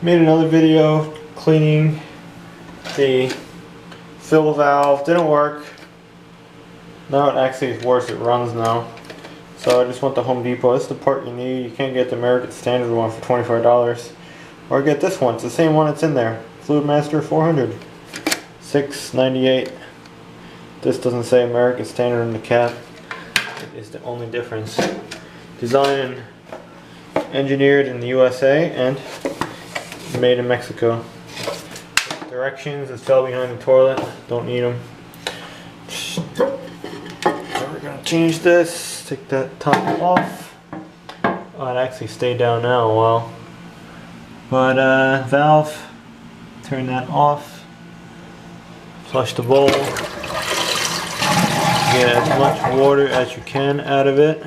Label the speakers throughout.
Speaker 1: Made another video cleaning the fill valve. Didn't work. Now it actually is worse. It runs now. So I just went to Home Depot. This is the part you need. You can't get the American Standard one for $25. Or get this one. It's the same one that's in there. Fluidmaster 400. $6.98. This doesn't say American Standard on the cap. It is the only difference. Designed and engineered in the USA and made in Mexico. Directions is fell behind the toilet. Don't need them. So we're gonna change this. Take that top off. Oh, it actually stayed down now a while. But valve. Turn that off. Flush the bowl. Get as much water as you can out of it.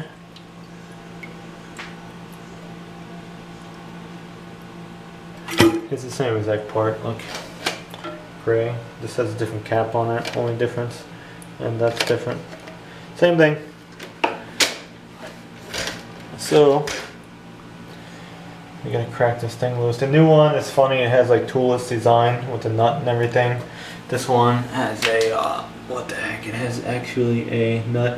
Speaker 1: It's the same exact part. Look. Gray. This has a different cap on it. Only difference. And that's different. Same thing. So we gotta crack this thing loose. The new one is funny. It has like toolless design with the nut and everything. This one has a what the heck? It has actually a nut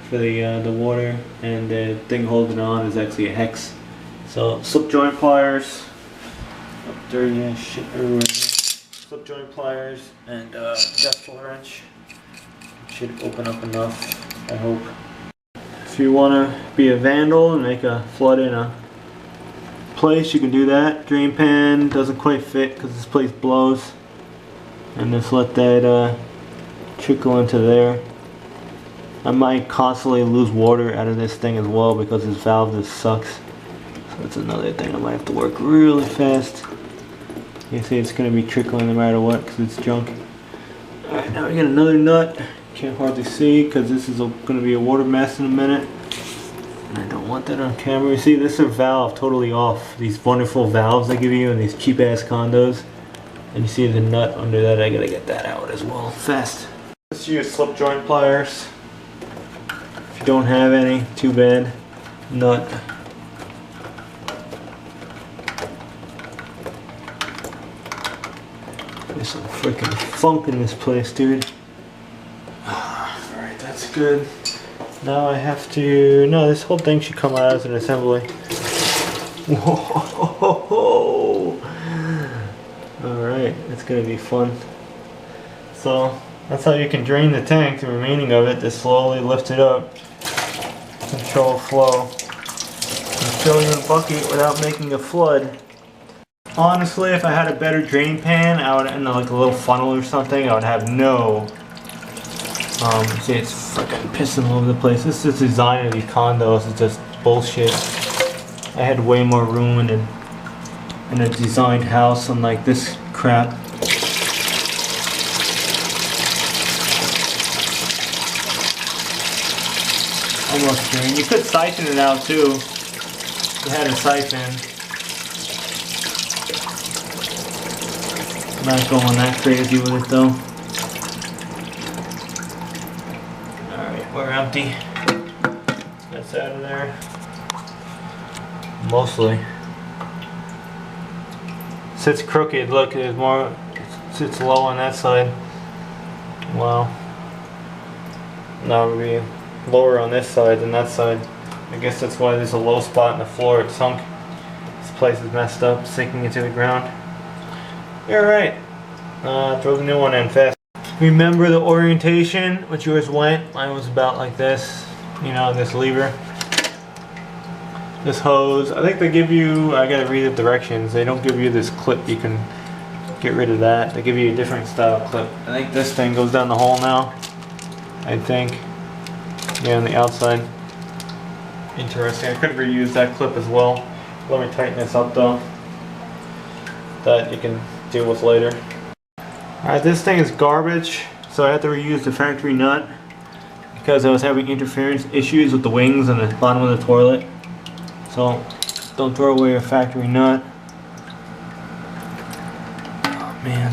Speaker 1: for the water, and the thing holding on is actually a hex. So slip joint pliers. Up there, yeah, shit everywhere. Slip joint pliers and depth wrench. Should open up enough, I hope. If you want to be a vandal and make a flood in a place, you can do that. Drain pan doesn't quite fit because this place blows. And just let that trickle into there. I might constantly lose water out of this thing as well because this valve just sucks. So that's another thing I might have to work really fast. You see it's going to be trickling no matter what because it's junk. Alright, now we got another nut. Can't hardly see because this is going to be a water mess in a minute. And I don't want that on camera. You see, this is a valve totally off. These wonderful valves they give you in these cheap ass condos. And you see the nut under that. I gotta get that out as well fast. Let's use slip joint pliers. If you don't have any, too bad. Nut. There's some freaking funk in this place, dude. Alright, that's good. Now I have to... No, this whole thing should come out as an assembly. Whoa! Alright, it's going to be fun. So, that's how you can drain the tank, the remaining of it, to slowly lift it up. Control flow. And fill your bucket without making a flood. Honestly, if I had a better drain pan, I would, like a little funnel or something, I would have no... see, it's freaking pissing all over the place. This is the design of these condos, it's just bullshit. I had way more room in a designed house, unlike this crap. Almost drained. You could siphon it out too. You had a siphon. I'm not going that crazy with it though. Alright, we're empty. That's out of there. Mostly. Sits crooked, look, there's more, it sits low on that side. Wow. Now it would be lower on this side than that side. I guess that's why there's a low spot in the floor, it sunk. This place is messed up, sinking into the ground. You're right. Throw the new one in fast. Remember the orientation, which yours went. Mine was about like this, you know, this lever. This hose, I think they give you, I gotta read the directions, they don't give you this clip, you can get rid of that. They give you a different style clip. I think this thing goes down the hole now, I think. Yeah, on the outside. Interesting, I could reuse that clip as well. Let me tighten this up though. That you can deal with later. Alright, this thing is garbage, so I have to reuse the factory nut because I was having interference issues with the wings on the bottom of the toilet. So, don't throw away a factory nut. Oh man.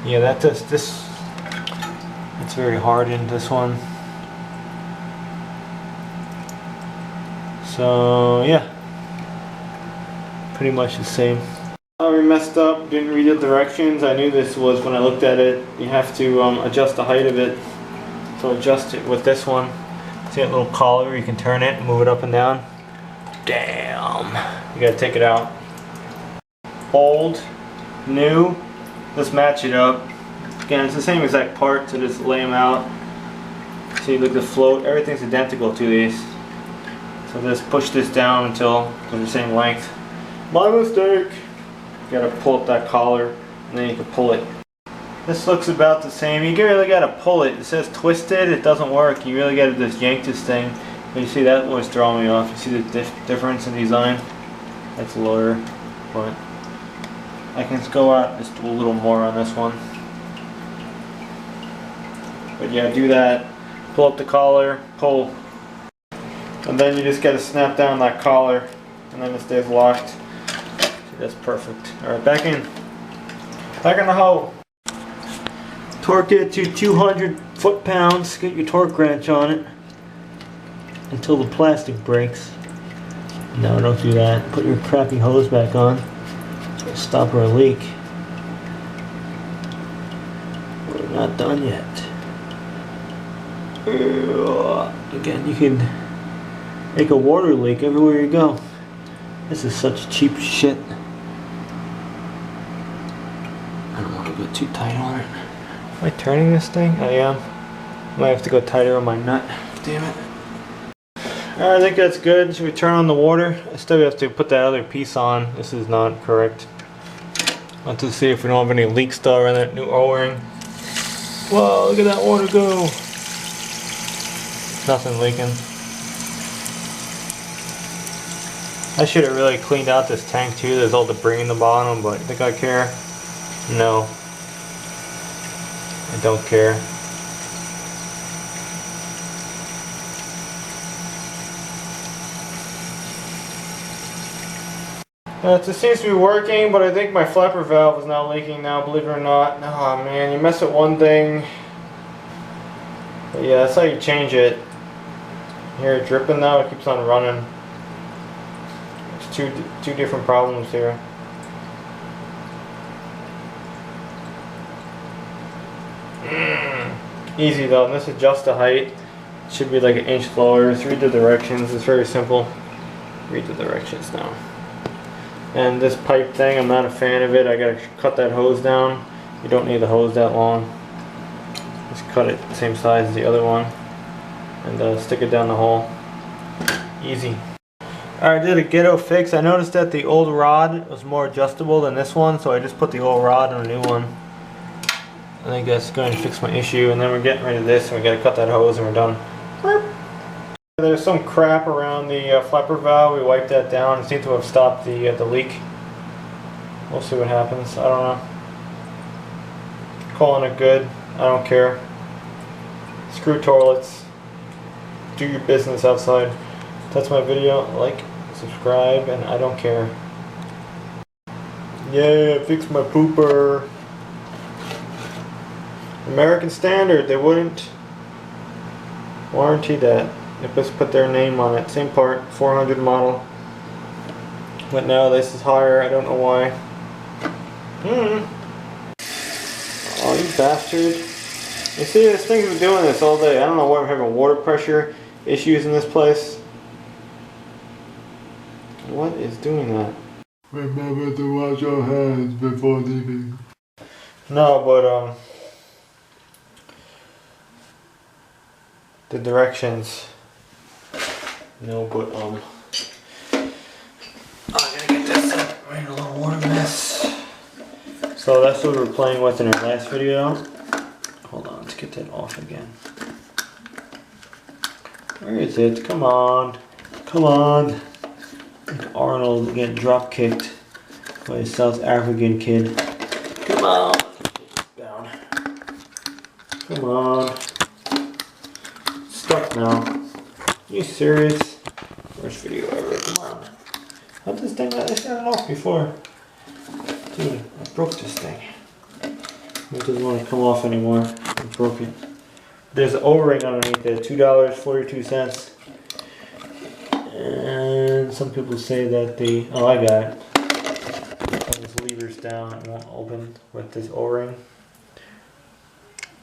Speaker 1: Yeah, that does this. It's very hard in this one. So yeah. pretty much the same. We messed up, didn't read the directions. I knew this was when I looked at it. You have to adjust the height of it. So adjust it with this one. See that little collar? You can turn it and move it up and down. Damn. You gotta take it out. Old, new, let's match it up. Again, it's the same exact part, so just lay them out. See, look at the float, everything's identical to these. So just push this down until they're the same length. My mistake! You gotta pull up that collar, and then you can pull it. This looks about the same. You really gotta pull it. It says twisted, it doesn't work. You really gotta just yank this thing. But you see, that was throwing me off. You see the difference in design? That's lower, but I can just go out just a little more on this one. But yeah, do that. Pull up the collar, pull. And then you just gotta snap down that collar, and then it stays locked. See, that's perfect. Alright, back in. Back in the hole. Torque it to 200 foot-pounds. Get your torque wrench on it until the plastic breaks. No, don't do that. Put your crappy hose back on. Stop our leak. We're not done yet. Again, you can make a water leak everywhere you go. This is such cheap shit. I don't want to go too tight on it. Am I turning this thing? I am. Might have to go tighter on my nut. Damn it. Alright, I think that's good. Should we turn on the water? I still have to put that other piece on. This is not correct. Let's just see if we don't have any leaks still around that new O-ring. Whoa, look at that water go! Nothing leaking. I should have really cleaned out this tank too. There's all debris in the bottom, but think I care? No. I don't care. It seems to be working, but I think my flapper valve is now leaking now, believe it or not. Oh man, you mess with one thing. But yeah, that's how you change it. Here, it's dripping now, it keeps on running. It's two different problems here. Easy though, and this adjusts the height. It should be like an inch lower. Just read the directions, it's very simple. Read the directions now. And this pipe thing, I'm not a fan of it. I gotta cut that hose down. You don't need the hose that long. Just cut it the same size as the other one. And stick it down the hole. Easy. Alright, I did a Ghetto fix. I noticed that the old rod was more adjustable than this one, so I just put the old rod on a new one. I think that's going to fix my issue, and then we're getting rid of this, and we gotta cut that hose and we're done. There's some crap around the flapper valve. We wiped that down. It seemed to have stopped the leak. We'll see what happens. I don't know. Calling it good. I don't care. Screw toilets. Do your business outside. If that's my video. Like, subscribe, and I don't care. Yeah, fix my pooper. American Standard. They wouldn't warranty that. They just put their name on it. Same part, 400 model. But now this is higher. I don't know why. Oh, you bastard. You see, this thing's been doing this all day. I don't know why I'm having water pressure issues in this place. What is doing that?
Speaker 2: Remember to wash your hands before leaving.
Speaker 1: No, but the directions. No, but I gotta get this up. We're in a little water mess. So that's what we were playing with in our last video. Hold on, let's get that off again. Where is it? Come on. Come on. Like Arnold getting drop kicked by a South African kid. Come on. Down. Come on. Stuck now. Are you serious? Worst video ever. Come on. How'd this thing not? I shut it off before. Dude, I broke this thing. It doesn't want to come off anymore. I broke it. There's an O-ring underneath it. $2.42. And some people say that the... Oh, I got it. down, it won't open with this O-ring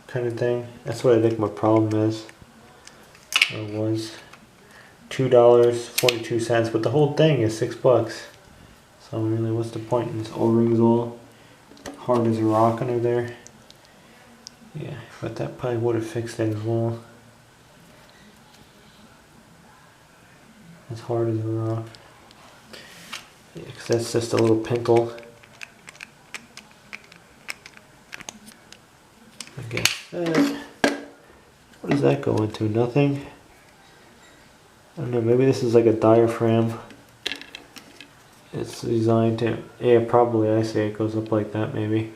Speaker 1: kind of thing. That's what I think my problem is. It was $2.42, but the whole thing is $6. So really, what's the point? This O-ring's all hard as a rock under there. Yeah, but that probably would have fixed it as well. As hard as a rock. Yeah, because that's just a little pintle. I guess that. What does that go into? Nothing? I don't know, maybe this is like a diaphragm. It's designed to, yeah, probably, I say it goes up like that maybe.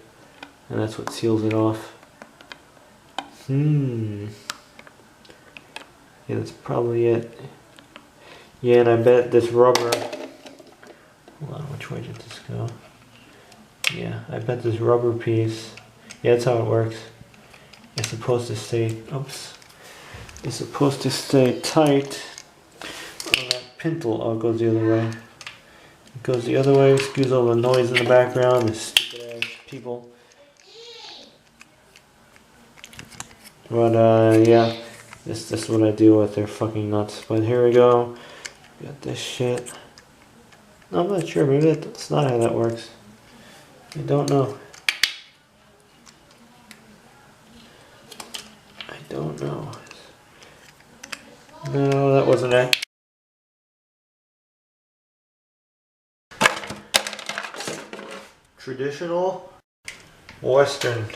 Speaker 1: And that's what seals it off. Yeah, that's probably it. Yeah, and I bet this rubber, hold on, which way did this go? Yeah, I bet this rubber piece, yeah, that's how it works. It's supposed to stay, oops. It's supposed to stay tight on that pintle. Oh, it goes the other way. It goes the other way, excuse all the noise in the background, the stupid ass people. But yeah, this is what I deal with, they're fucking nuts. But here we go, got this shit. No, I'm not sure, maybe that's not how that works. I don't know. I don't know. No, that wasn't it. Traditional Western.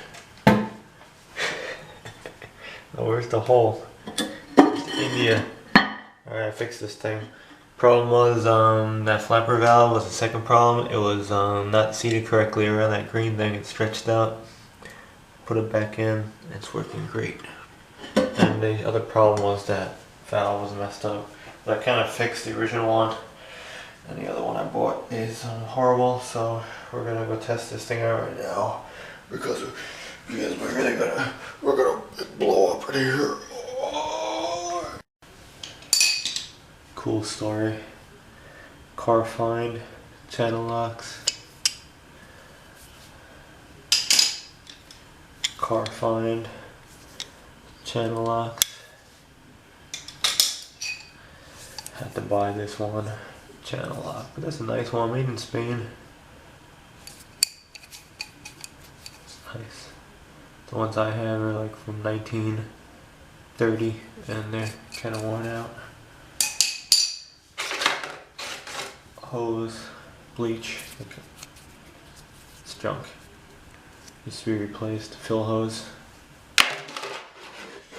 Speaker 1: Oh, where's the hole? India. Alright, I fixed this thing. Problem was that flapper valve was the second problem. It was not seated correctly around that green thing. It stretched out. Put it back in. It's working great. And the other problem was that valve was messed up. But I kind of fixed the original one. And the other one I bought is horrible. So we're gonna go test this thing out right now because we're gonna blow up in here. Cool story. Car find, channel locks. Car find, channel locks. Had to buy this one, channel lock, but that's a nice one, made in Spain. It's nice. The ones I have are like from 1930 and they're kind of worn out. Hose, bleach, it's junk. Needs to be replaced. Fill hose.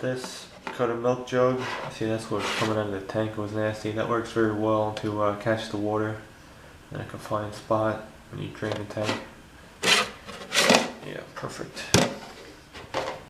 Speaker 1: This cut a milk jug. See, that's what's coming out of the tank. It was nasty. That works very well to catch the water in a confined spot when you drain the tank. Yeah, perfect.